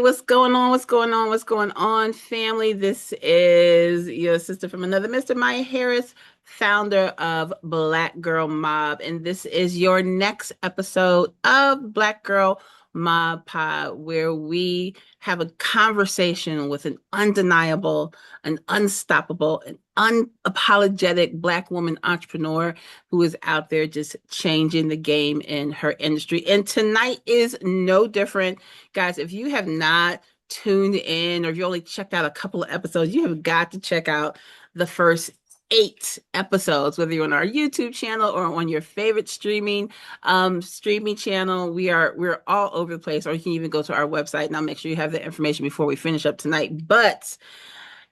what's going on? What's going on? What's going on, family? This is your sister from another Mr. Maya Harris, founder of Black Girl Mob, and this is your next episode of Black Girl Mob Pod, where we have a conversation with an undeniable, an unstoppable, an unapologetic Black woman entrepreneur who is out there just changing the game in her industry. And tonight is no different. Guys, if you have not tuned in or if you only checked out a couple of episodes, you have got to check out the first 8 episodes, whether you're on our YouTube channel or on your favorite streaming channel. We're all over the place, or you can even go to our website and I'll make sure you have the information before we finish up tonight. But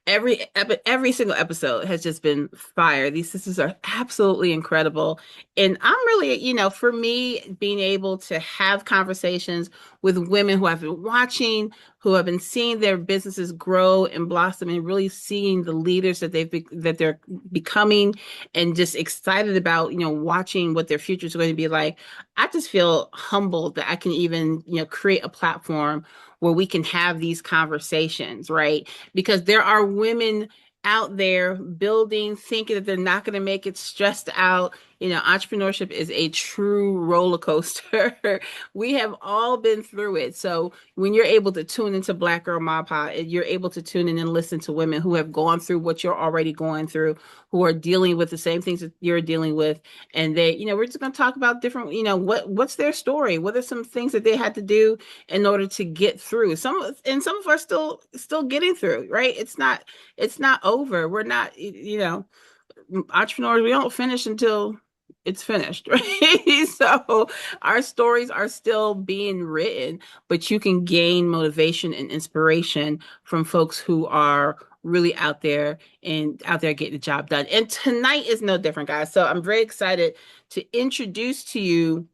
every single episode has just been fire. These sisters are absolutely incredible. And I'm really, for me, being able to have conversations with women who I've been watching, who have been seeing their businesses grow and blossom and really seeing the leaders that they're becoming and just excited about, watching what their future is going to be like. I just feel humbled that I can even, create a platform where we can have these conversations, right? Because there are women out there building, thinking that they're not going to make it, stressed out. Entrepreneurship is a true roller coaster. We have all been through it. So when you're able to tune into Black Girl Mob Pod, you're able to tune in and listen to women who have gone through what you're already going through, who are dealing with the same things that you're dealing with. And we're just going to talk about different, what's their story? What are some things that they had to do in order to get through? Some of us are still getting through, right? It's not over. We're not, entrepreneurs, we don't finish until it's finished, right? So our stories are still being written, but you can gain motivation and inspiration from folks who are really out there getting the job done. And tonight is no different, guys. So I'm very excited to introduce to you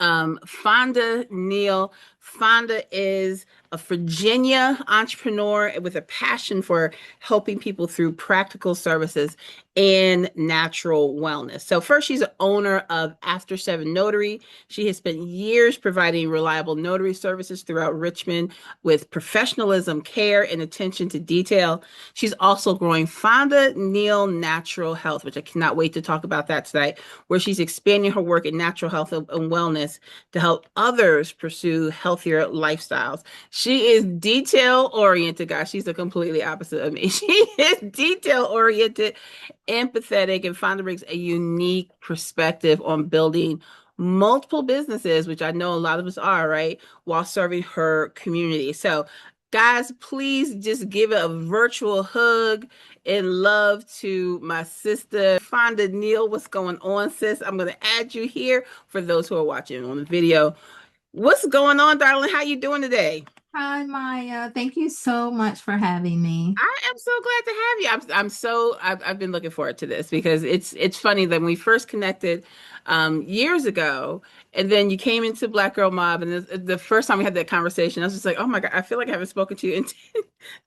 Fonda Neal. Fonda is a Virginia entrepreneur with a passion for helping people through practical services and natural wellness. So first, she's an owner of After Seven Notary. She has spent years providing reliable notary services throughout Richmond with professionalism, care, and attention to detail. She's also growing Fonda Neal Natural Health, which I cannot wait to talk about that tonight, where she's expanding her work in natural health and wellness to help others pursue healthier lifestyles. She is detail oriented, guys. She's the completely opposite of me. She is detail oriented, empathetic, and Fonda brings a unique perspective on building multiple businesses, which I know a lot of us are, right, while serving her community. So, guys, please just give a virtual hug and love to my sister, Fonda Neal. What's going on, sis? I'm going to add you here for those who are watching on the video. What's going on, darling? How you doing today? Hi, Maya. Thank you so much for having me. I am so glad to have you. I've been looking forward to this because it's funny that when we first connected years ago, and then you came into Black Girl Mob, and the first time we had that conversation, I was just like, oh my God, I feel like I haven't spoken to you in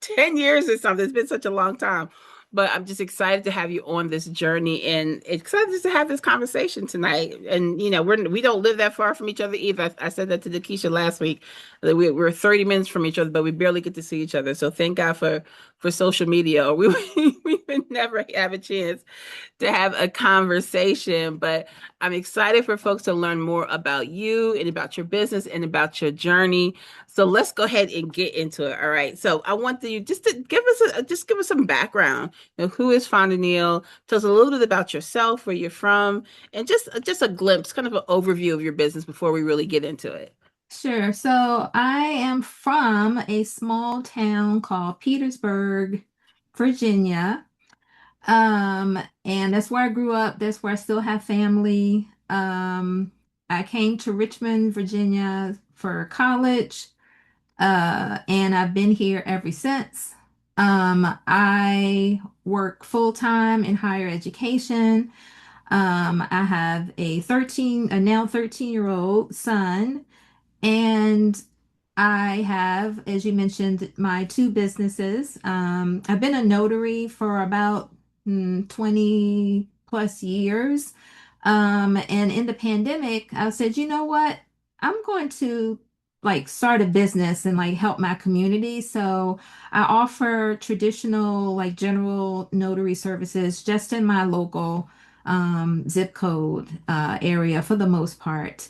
10 years or something. It's been such a long time. But I'm just excited to have you on this journey and excited just to have this conversation tonight. And we don't live that far from each other either. I said that to Dakisha last week that we're 30 minutes from each other, but we barely get to see each other. So thank God for social media. We would never have a chance to have a conversation, but I'm excited for folks to learn more about you and about your business and about your journey. So let's go ahead and get into it. All right. So I want you just to give us some background. Who is Fonda Neal? Tell us a little bit about yourself, where you're from, and just a glimpse, kind of an overview of your business before we really get into it. Sure. So I am from a small town called Petersburg, Virginia. And that's where I grew up. That's where I still have family. I came to Richmond, Virginia for college, and I've been here ever since. I work full time in higher education. I have a now 13-year-old son, and I have, as you mentioned, my two businesses. I've been a notary for about 20 plus years. And in the pandemic, I said, you know what? I'm going to like start a business and like help my community. So I offer traditional like general notary services just in my local zip code area for the most part.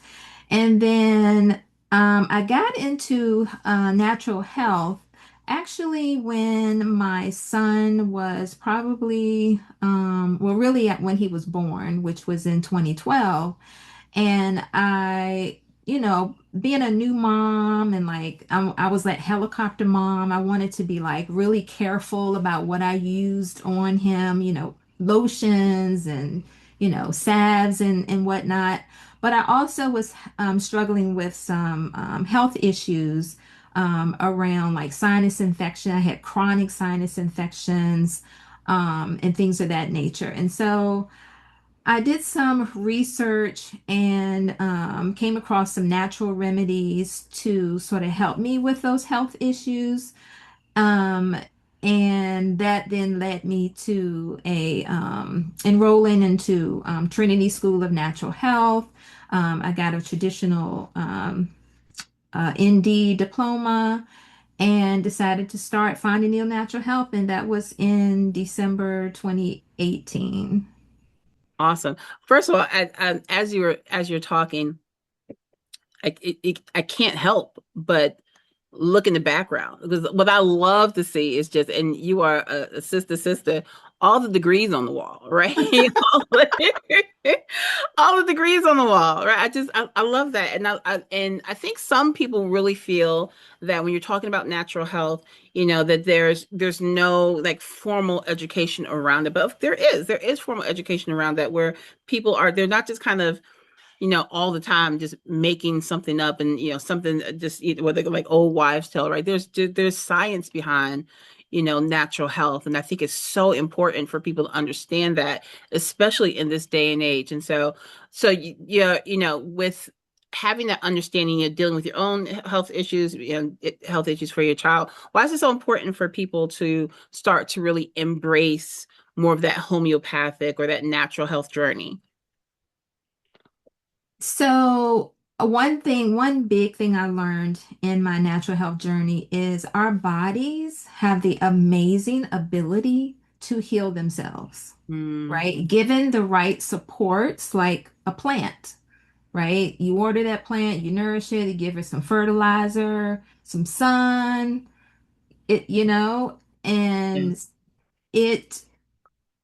And then I got into natural health actually when my son was probably, well, really when he was born, which was in 2012. And being a new mom and like I was that helicopter mom, I wanted to be like really careful about what I used on him, lotions and, salves and whatnot. But I also was struggling with some health issues around like sinus infection. I had chronic sinus infections and things of that nature. And so, I did some research and came across some natural remedies to sort of help me with those health issues. Um, and that then led me to a enrolling into Trinity School of Natural Health. I got a traditional ND diploma and decided to start Fonda Neal Natural Health, and that was in December 2018. Awesome. First of all, as you're talking, I can't help but look in the background because what I love to see is just, and you are a sister, all the degrees on the wall, right? All the degrees on the wall, right? I love that, and I think some people really feel that when you're talking about natural health, that there's no like formal education around it, but there is formal education around that where they're not just kind of all the time just making something up and something just whether like old wives tale, right? There's science behind natural health, and I think it's so important for people to understand that, especially in this day and age. And yeah, with having that understanding, you're dealing with your own health issues, health issues for your child. Why is it so important for people to start to really embrace more of that homeopathic or that natural health journey? So, one big thing I learned in my natural health journey is our bodies have the amazing ability to heal themselves, Mm, right? Given the right supports, like a plant, right? You order that plant, you nourish it, you give it some fertilizer, some sun, yeah. and it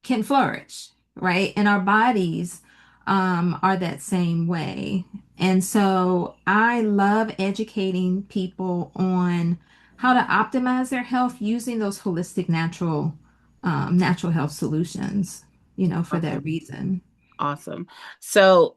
can flourish, right? And our bodies are that same way. And so I love educating people on how to optimize their health using those holistic natural health solutions, for that Awesome. reason. Awesome. So,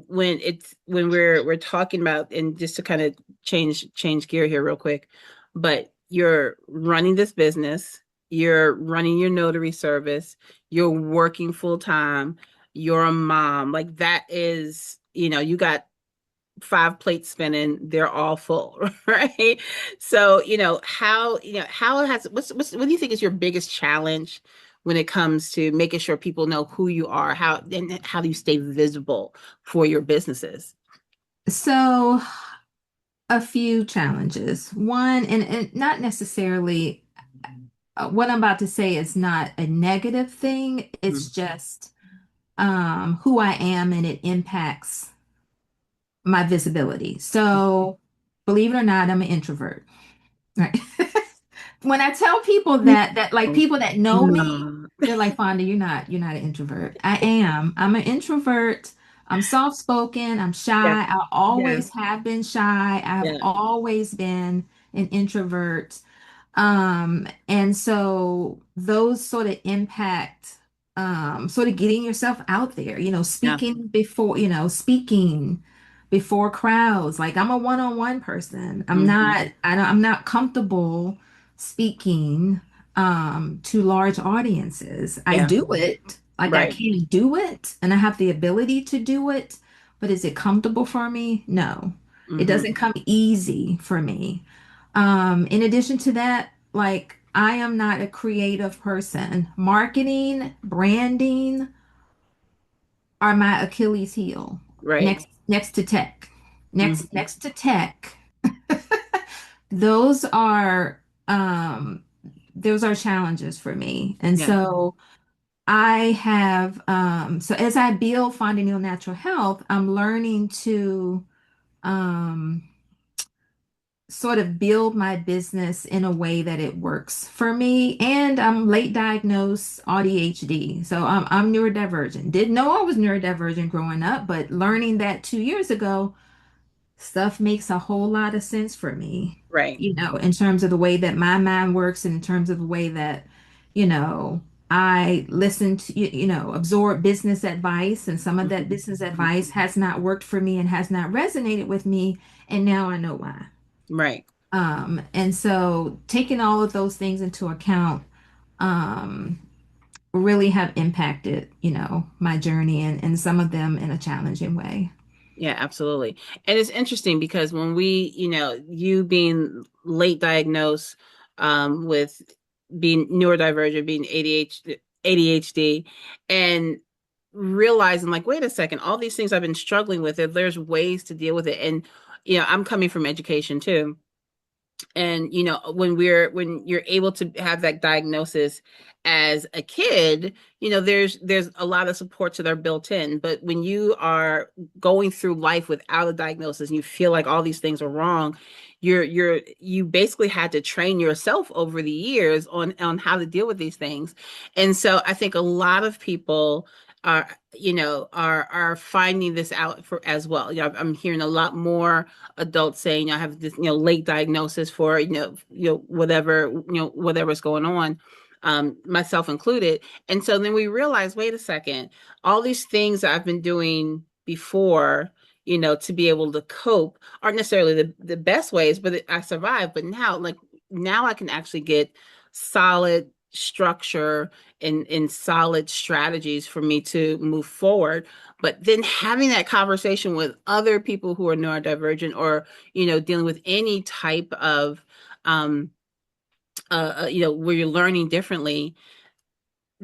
when we're talking about, and just to kind of change gear here real quick, but you're running this business, you're running your notary service, you're working full time, you're a mom. Like that is, you got five plates spinning, they're all full, right? So, how has what do you think is your biggest challenge when it comes to making sure people know who you are? How do you stay visible for your businesses? So a few challenges. One, and not necessarily what I'm about to say is not a negative thing. It's Mhm. just who I am and it impacts my visibility. So, believe it or not, I'm an introvert. Right. When I tell people that like people that know me, No. they're like, Fonda, you're not an introvert. I am. I'm an introvert. I'm soft-spoken. I'm Yeah, shy. I yeah, always have been shy. I've yeah, always been an introvert. And so those sort of impact sort of getting yourself out there, yeah. speaking before crowds. Like I'm a one-on-one person. Hmm. I'm not comfortable speaking to large audiences. I Yeah, do it, like I right. can do it, and I have the ability to do it, but is it comfortable for me? No. It Hmm. doesn't come easy for me. In addition to that, like I am not a creative person. Marketing, branding are my Achilles heel. Right. Next to tech. Hmm. Next to tech. those are um those are challenges for me. And Yeah. so I have so as I build Fonda Neal Natural Health, I'm learning to um sort of build my business in a way that it works for me. And I'm late diagnosed ADHD. So I'm neurodivergent. Didn't know I was neurodivergent growing up, but learning that 2 years ago, stuff makes a whole lot of sense for me, Right. in terms of the way that my mind works and in terms of the way that, you know, I listen to, absorb business advice, and some of that Mhm. business advice has not worked for me and has not resonated with me. And now I know why. Right. And so taking all of those things into account, um, really have impacted, my journey and some of them in a challenging way. Yeah, absolutely. And it's interesting because when you being late diagnosed with being neurodivergent, being ADHD, and realizing like, wait a second, all these things I've been struggling with, there's ways to deal with it. And I'm coming from education too. And when you're able to have that diagnosis as a kid, there's a lot of supports that are built in. But when you are going through life without a diagnosis and you feel like all these things are wrong, you basically had to train yourself over the years on how to deal with these things. And so I think a lot of people are are finding this out for as well. I'm hearing a lot more adults saying, I have this, late diagnosis for, whatever's going on, myself included. And so then we realize, wait a second, all these things that I've been doing before, to be able to cope aren't necessarily the best ways, but I survived. But now I can actually get solid structure and solid strategies for me to move forward. But then having that conversation with other people who are neurodivergent, or dealing with any type of um where you're learning differently,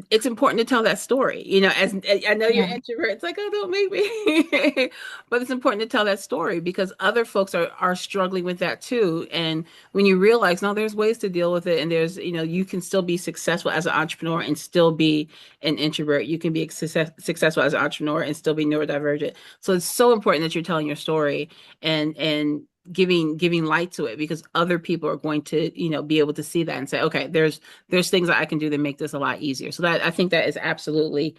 it's important to tell that story. As I know you're Yeah. introvert, it's like, oh, don't make me. But it's important to tell that story because other folks are struggling with that too. And when you realize, no, there's ways to deal with it, and there's, you can still be successful as an entrepreneur and still be an introvert. You can be successful as an entrepreneur and still be neurodivergent. So it's so important that you're telling your story and giving light to it, because other people are going to be able to see that and say, okay, there's things that I can do to make this a lot easier. So that I think that is absolutely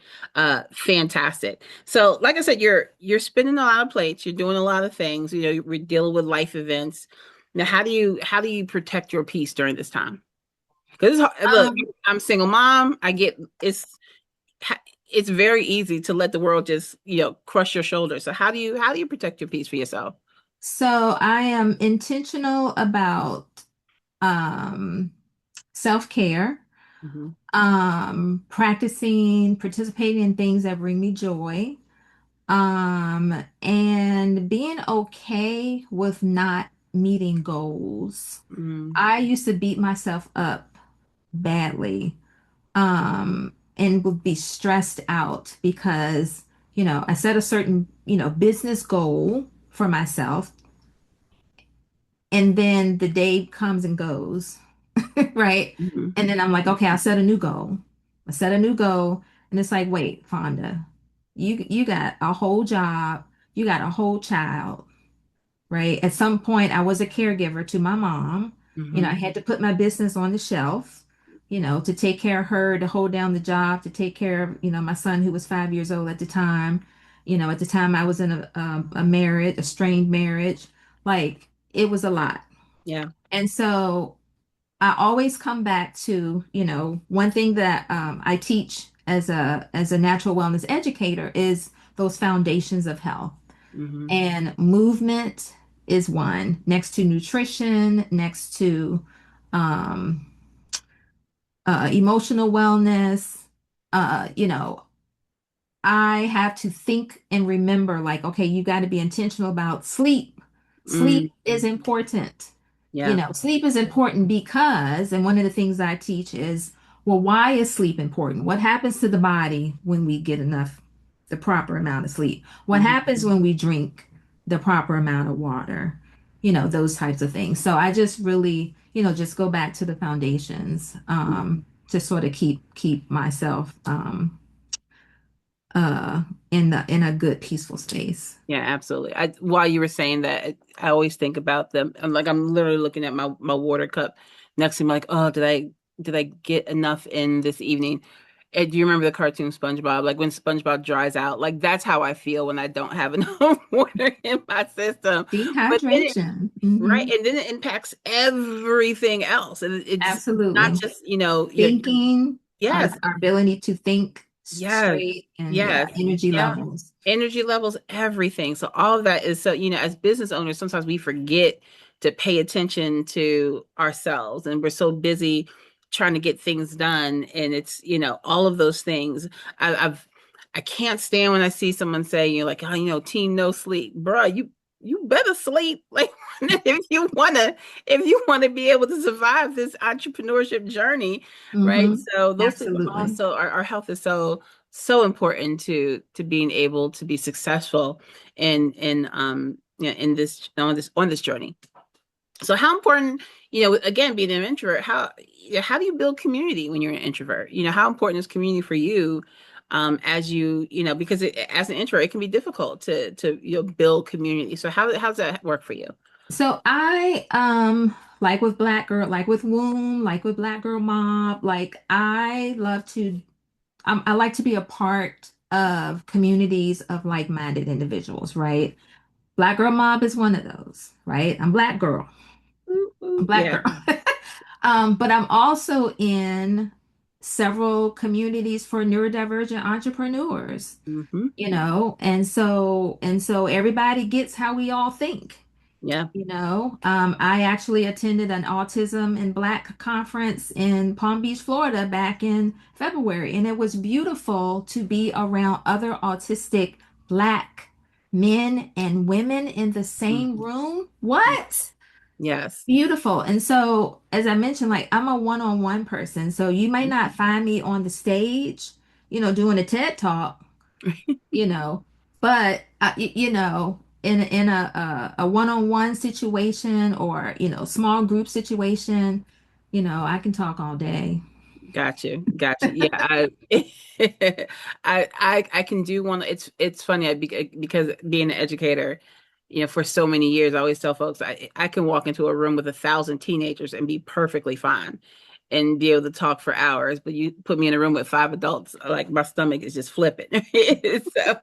fantastic. So like I said, you're spinning a lot of plates, you're doing a lot of things, you're dealing with life events. Now how do you protect your peace during this time? Because look, Um, I'm a single mom. I get it's very easy to let the world just crush your shoulders. So how do you protect your peace for yourself? so I am intentional about um, self-care, Hmm. participating in things that bring me joy, and being okay with not meeting goals. Mm-hmm. I used to beat myself up badly, and would be stressed out because, I set a certain, business goal for myself, and then the day comes and goes, right? Hmm. And then I'm like, okay, I'll set a new goal. I set a new goal, and it's like, wait, Fonda, you got a whole job, you got a whole child, right? At some point, I was a caregiver to my mom. Hmm. I had to put my business on the shelf, to take care of her, to hold down the job, to take care of, my son who was 5 years old at the time. At the time I was in a marriage, a strained marriage. Like it was a lot. Yeah. And so I always come back to, one thing that I teach as a natural wellness educator is those foundations of health. Hmm. And movement is one, next to nutrition, next to um, emotional wellness. Uh, you know, I have to think and remember, like, okay, you got to be intentional about sleep. Mm. Sleep is important. Yeah. Sleep is important because, and one of the things I teach is, well, why is sleep important? What happens to the body when we get enough, the proper amount of sleep? What Hmm. happens when we drink the proper amount of water? those types of things. So I just really, just go back to the foundations, to sort of keep myself, uh, in a good, peaceful space. Yeah, absolutely. While you were saying that, I always think about them. I'm literally looking at my water cup next to me, like, oh, did I get enough in this evening? And do you remember the cartoon SpongeBob? Like when SpongeBob dries out, like that's how I feel when I don't have enough water in my system. But then Dehydration. right, and then it impacts everything else, and it's not Absolutely. just your Thinking, our, yes, our ability to think yes, straight, and yeah, yes, energy yeah. levels. Energy levels, everything. So all of that is so, as business owners, sometimes we forget to pay attention to ourselves and we're so busy trying to get things done. And it's, all of those things. I can't stand when I see someone say, like, oh, team no sleep. Bruh, you better sleep. Like if you wanna be able to survive this entrepreneurship journey, right? Hmm. So those things Absolutely. also our health is so important to being able to be successful in this journey. So how important, again, being an introvert, how do you build community when you're an introvert? How important is community for you, as because as an introvert, it can be difficult to build community. So how does that work for you? So I like with Black Girl, like with Womb, like with Black Girl Mob, like I love to I like to be a part of communities of like-minded individuals, right? Black Girl Mob is one of those, right? I'm Black girl. Ooh, I'm ooh, Black yeah. girl. But I'm also in several communities for neurodivergent entrepreneurs, Hmm. and so everybody gets how we all think. Yeah. I actually attended an Autism in Black conference in Palm Beach, Florida back in February, and it was beautiful to be around other autistic Black men and women in the same Hmm. room. What? Yes. Beautiful. And so, as I mentioned, like I'm a one-on-one person, so you may not find me on the stage, doing a TED talk, you know, but in a one-on-one situation, or small group situation, I can talk all day. Got you. Got you. Yeah, I can do one. It's funny because being an educator, for so many years, I always tell folks I can walk into a room with 1,000 teenagers and be perfectly fine and be able to talk for hours. But you put me in a room with 5 adults, like my stomach is just flipping. So,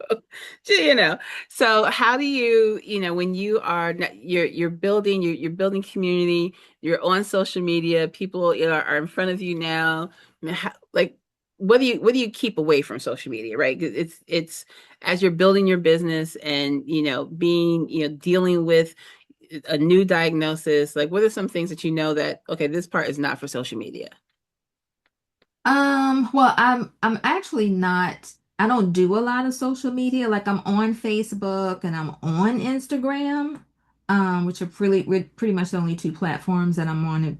you know. So how do when you're building you're building community, you're on social media, people are in front of you now, like what do you keep away from social media, right? It's as you're building your business and being dealing with a new diagnosis, like what are some things that that okay, this part is not for social media? Well, I'm actually not, I don't do a lot of social media. Like I'm on Facebook and I'm on Instagram, which are pretty much the only two platforms that I'm on,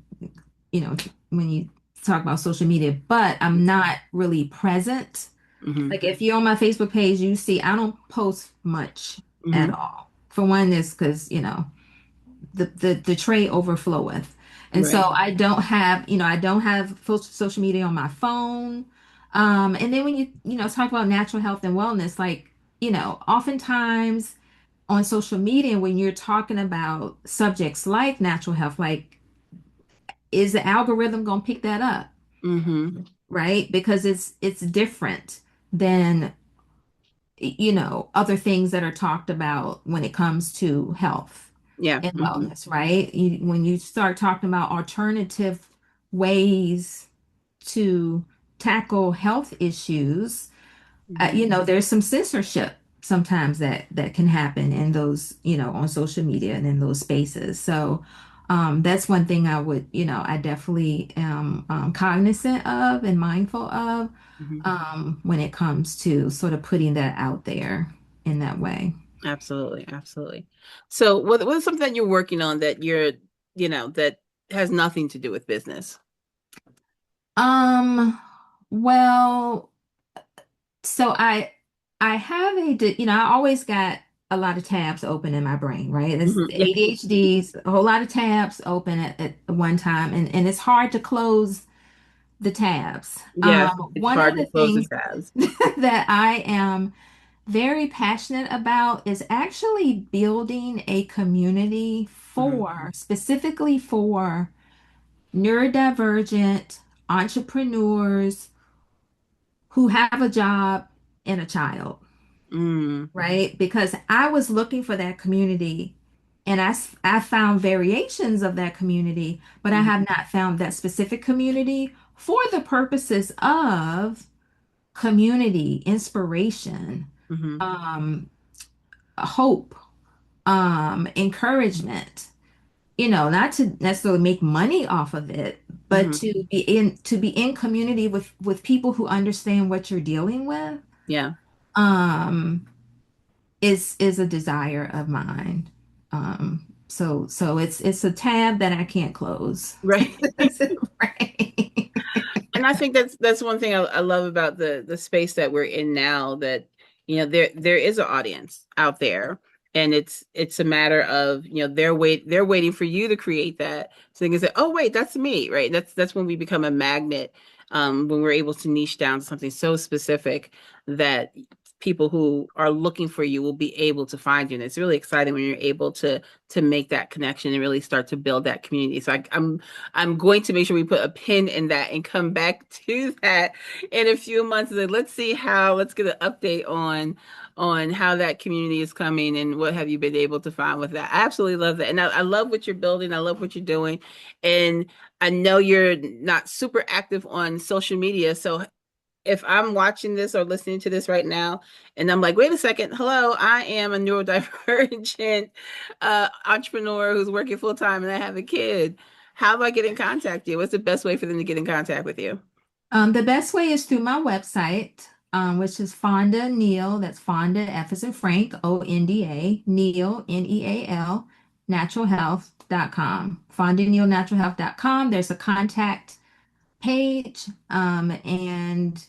when you talk about social media, but I'm not really present. Hmm. Like if you're on my Facebook page, you see I don't post much at Hmm. all. For one, is because, the tray overfloweth. And so Right. I don't have social media on my phone. And then when you talk about natural health and wellness, like, oftentimes on social media, when you're talking about subjects like natural health, like, is the algorithm going to pick that up? Hmm. Right? Because it's different than, other things that are talked about when it comes to health Yeah. and Hmm. wellness, right? When you start talking about alternative ways to tackle health issues, Hmm. there's some censorship sometimes that can happen in those, on social media and in those spaces. So that's one thing I definitely am cognizant of and mindful of, Hmm. when it comes to sort of putting that out there in that way. Absolutely, absolutely. So what is something that you're working on that that has nothing to do with business? Um, well, so I have I always got a lot of tabs open in my brain, right? It's Mhm. Yeah. ADHD's a whole lot of tabs open at one time, and it's hard to close the tabs. Yes, it's One of hard the to close the things tabs. that I am very passionate about is actually building a community Mhm. specifically for neurodivergent entrepreneurs who have a job and a child, Mm. right? Because I was looking for that community and I found variations of that community, but I Mhm. have not found that specific community for the purposes of community, inspiration, Mhm. um, hope, encouragement. Not to necessarily make money off of it, but Mhm. to be in community with people who understand what you're dealing with, Yeah. um, is a desire of mine. So it's a tab that I can't close. Right. Right. And I think that's one thing I love about the space that we're in now, that there is an audience out there, and it's a matter of they're waiting for you to create that, so they can say, oh wait, that's me, right? That's when we become a magnet, when we're able to niche down to something so specific that people who are looking for you will be able to find you. And it's really exciting when you're able to make that connection and really start to build that community. So I'm going to make sure we put a pin in that and come back to that in a few months. And let's get an update on how that community is coming and what have you been able to find with that. I absolutely love that. And I love what you're building. I love what you're doing. And I know you're not super active on social media. So if I'm watching this or listening to this right now, and I'm like, wait a second, hello, I am a neurodivergent entrepreneur who's working full time and I have a kid. How do I get in contact with you? What's the best way for them to get in contact with you? The best way is through my website, which is Fonda Neal. That's Fonda, F as in Frank, ONDA, Neal, NEAL, naturalhealth.com. FondaNealNaturalHealth.com. There's a contact page, and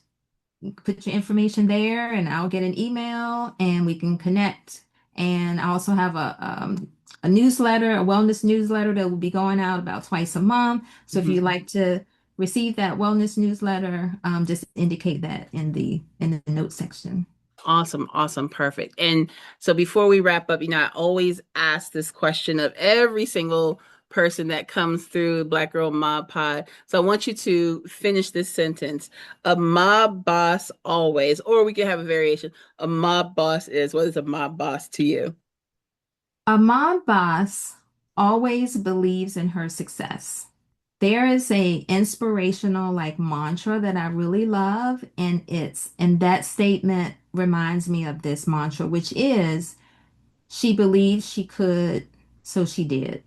you can put your information there, and I'll get an email, and we can connect. And I also have a newsletter, a wellness newsletter that will be going out about twice a month. So if Mhm. you'd like to receive that wellness newsletter, just indicate that in the notes section. Awesome, awesome, perfect. And so before we wrap up, I always ask this question of every single person that comes through Black Girl Mob Pod. So I want you to finish this sentence. A mob boss always, or we can have a variation. A mob boss is, what is a mob boss to you? A mom boss always believes in her success. There is a inspirational like mantra that I really love, and that statement reminds me of this mantra, which is she believed she could, so she did.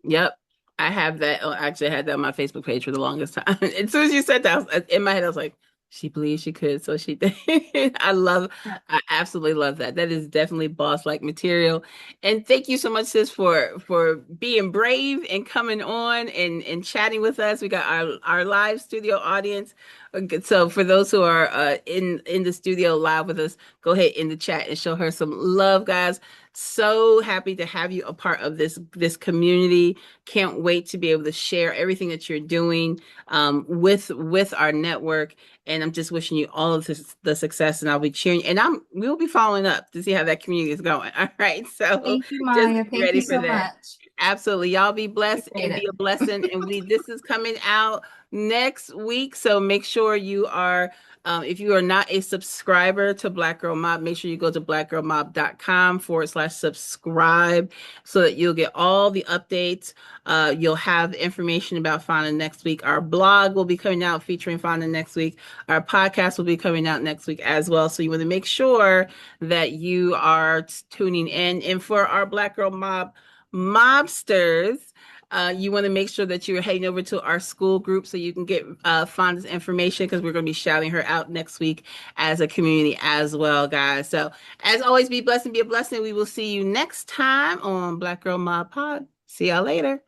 Yep. I have that. Oh, actually, I had that on my Facebook page for the longest time. As soon as you said that, in my head, I was like, she believed she could, so she did. I absolutely love that. That is definitely boss-like material. And thank you so much, sis, for being brave and coming on and chatting with us. We got our live studio audience. Okay, so for those who are in the studio live with us, go ahead in the chat and show her some love, guys. So happy to have you a part of this community. Can't wait to be able to share everything that you're doing with our network. And I'm just wishing you all of the success. And I'll be cheering. And we'll be following up to see how that community is going. All right. So Thank you, just Maya. be Thank ready you for so that. much. Absolutely. Y'all be blessed and Appreciate be it. a blessing. And this is coming out next week. So make sure you are, if you are not a subscriber to Black Girl Mob, make sure you go to blackgirlmob.com/subscribe so that you'll get all the updates. You'll have information about Fonda next week. Our blog will be coming out featuring Fonda next week. Our podcast will be coming out next week as well. So you want to make sure that you are tuning in. And for our Black Girl Mob mobsters, you want to make sure that you're heading over to our school group so you can get Fonda's information, because we're going to be shouting her out next week as a community as well, guys. So as always, be blessed and be a blessing. We will see you next time on Black Girl Mob Pod. See y'all later.